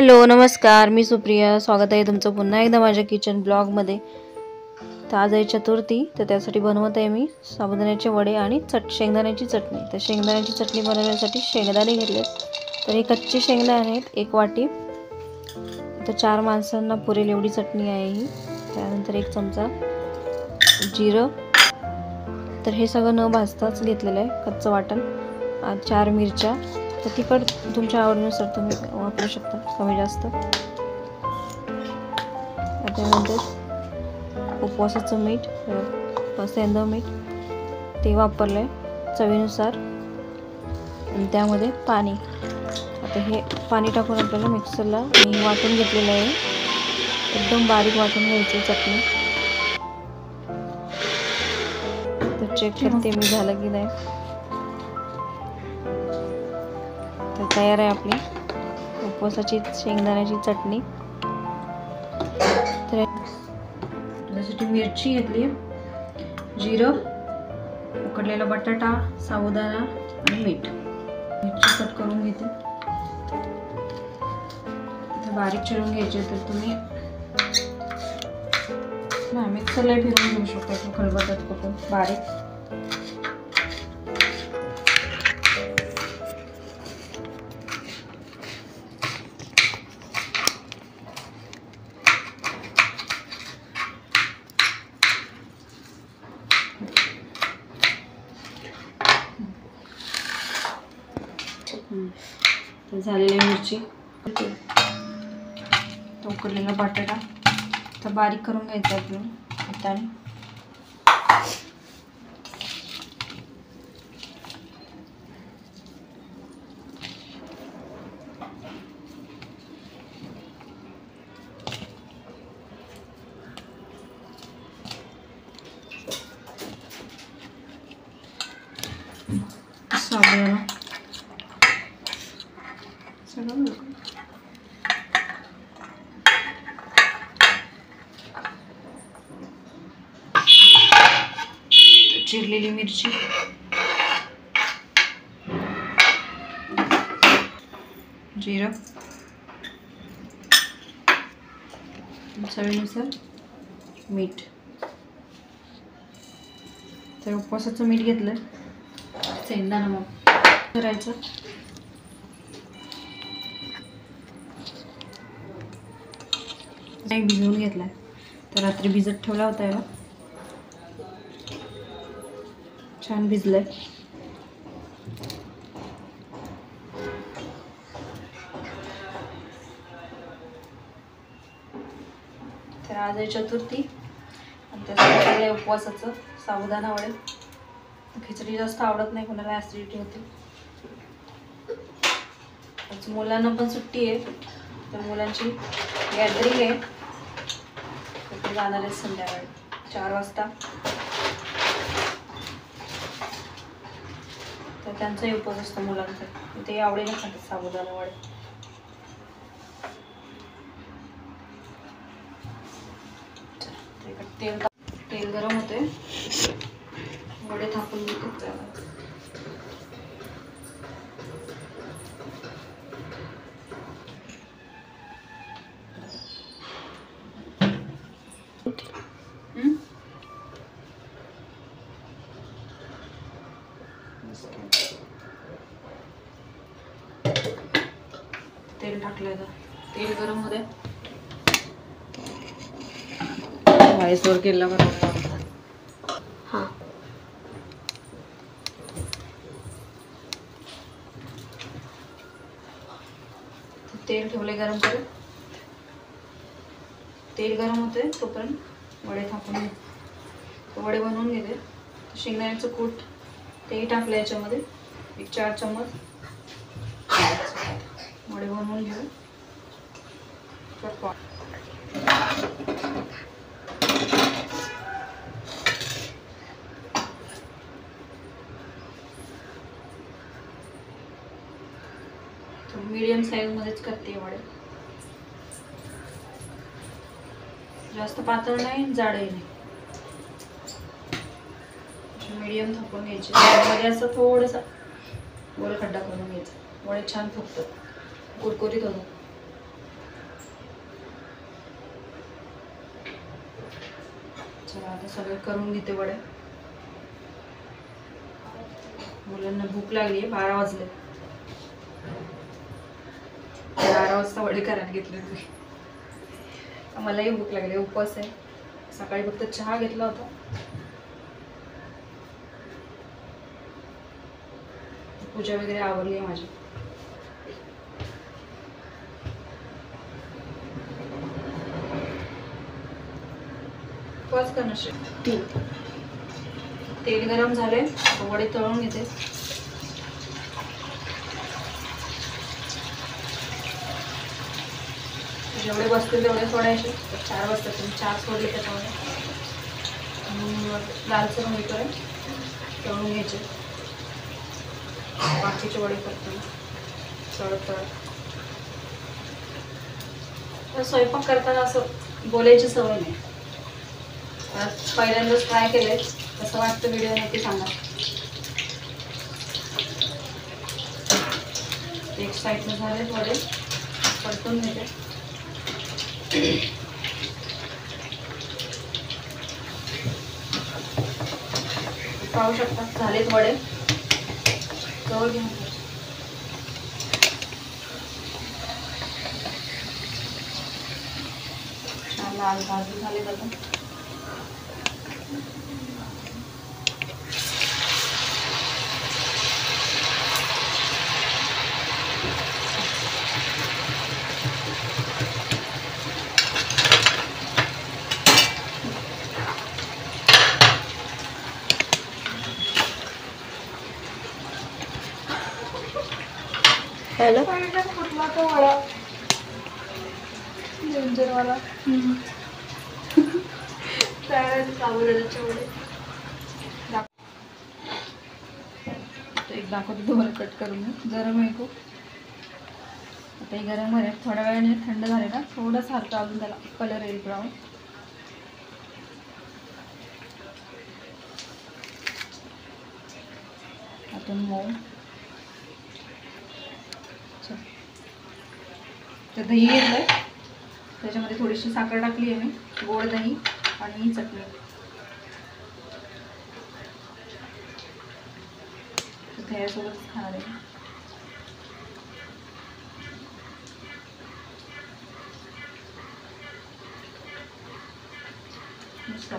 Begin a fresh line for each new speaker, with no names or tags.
Hello नमस्कार, मी सुप्रिया. स्वागत आहे तुमचं पुन्हा एकदा माझ्या किचन ब्लॉगमध्ये. तर आज आहे चतुर्थी, तर त्यासाठी बनवत आहे मी साबुदाण्याचे वडे आणि शेंगदाण्याची चटणी. तर शेंगदाण्याची चटणी बनवण्यासाठी शेंगदाणे घेतले. तर हे कच्चे शेंगदाणे आहेत, 1 वाटी. तर 4 माणसांना पुरेल एवढी चटणी आहे ही. त्यानंतर 1 चमचा जिरं. तर हे सगळं न भाजताच घेतलेलं आहे, कच्चं वाटण. 4 मिरच्या. तर तिखट तुमच्या आवडीनुसार तुम्ही वापरू शकता, कमी जास्त. त्यानंतर उपवासाचं मीठ, सेंधव मीठ ते वापरलं आहे चवीनुसार. आणि त्यामध्ये पाणी. आता हे पाणी टाकून आपल्याला मिक्सरला मी वाटून घेतलेलं आहे. एकदम बारीक वाटून घ्यायची चटणी. तर चेक करते मी झालं की नाही. तर तयार आहे आपली उपवासाची शेंगदाण्याची चटणी. तर त्यासाठी मिरची घेतली, जिरं, उकडलेला बटाटा, साबुदाणा आणि मीठ. मिरची कट करून घेते. तर बारीक चिरून घ्यायचे. तर तुम्ही मिक्सरला फिरवून घेऊ शकता, खलबत्त्यात कुठून बारीक. तर झालेली मिरची, तो उकडलेला बटाटा तर बारीक करून घ्यायचा आपल्याला हाताने. साबुदाणा सगळं चिरलेली मिरची, जिरं, चवीनुसार मीठ. तर उपवासाचं मीठ घेतलं, शेंगदाणा मग करायचं. नाही भिजवून घेतलाय, तर रात्री भिजत ठेवला होता याला. छान भिजलंय. तर आज आहे चतुर्थी आणि त्यासाठी उपवासाचं साबुदाणा वडे. खिचडी जास्त आवडत नाही कोणाला, ॲसिडिटी होते. आज मुलांना पण सुट्टी आहे, तर मुलांची गॅदरिंग आहे. ते जाणार आहे संध्याकाळी 4 वाजता. तर त्यांचाही उपवास असतो मुलांचा. ते आवडीने खातात साबुदाणा वडे. तेल गरम होते, वडे थापून घेतात त्याला. तेल टाकलं. तेल गरम होते, गॅसवर केला बरोबर. हां, तेल ठेवले गरम करत. तेल गरम होते तोपर्यंत वडे थापून घेते. वडे बनवून घेते. शेंगदाण्याचं कूट तेही टाकलं याच्यामध्ये, 1 4 चम्मच. वडे बनवून घेऊ. मीडियम साईज मध्येच करते वडे. जास्त पातळ नाही, जाडही नाही. मीडियम थापून घ्यायचे. मध्ये असं थोडंसं गोल खड्डा करून घ्यायचा. वडे छान फुगतात, कुरकुरीत होतात. चला आता सगळे करून घेते वडे. मुलांना भूक लागली आहे. 12 वाजले. 12 वाजता वडे करायला घेतले होते. मलाही भूक लागली. उपवास आहे. सकाळी फक्त चहा घेतला होता. पूजा वगैरे आवरली आहे माझी. उपवास करणार. तेल गरम झाले. वडे तळून घेते. जेवढे बसतील तेवढे सोडायचे. 4 वाजता तुम्ही 4 सोडले त्याच्यामध्ये लालसर होईपर्यंत तळून घ्यायचे. बाकीचे वडे करतो तळत. स्वयंपाक करताना असं बोलायची सवय नाही. पहिल्यांदाच ट्राय केलंय. कसं वाटतं व्हिडिओ नक्की सांगा. एक साईडनं झाले वडे परतून घेते. पाहू शकता झालेत वडे. जवळ घेऊन छान लाल भाजून झाले बघा. हॅलो कुठला तो वडा डेंजरवाला. साबुदाण्याचे वडे एक दाखवते तुम्हाला कट करून. गरम आहे खूप. आता हे गरम आहे. थोड्या वेळाने थंड झाले ना थोडंसं हलका अजून त्याला कलर येईल ब्राऊन. आतून मऊ. तर दही घेतलंय. त्याच्यामध्ये थोडीशी साखर टाकली आहे मी. गोड दही आणि ही चटणी. दह्यासोबतच खाणार आहे. मस्त.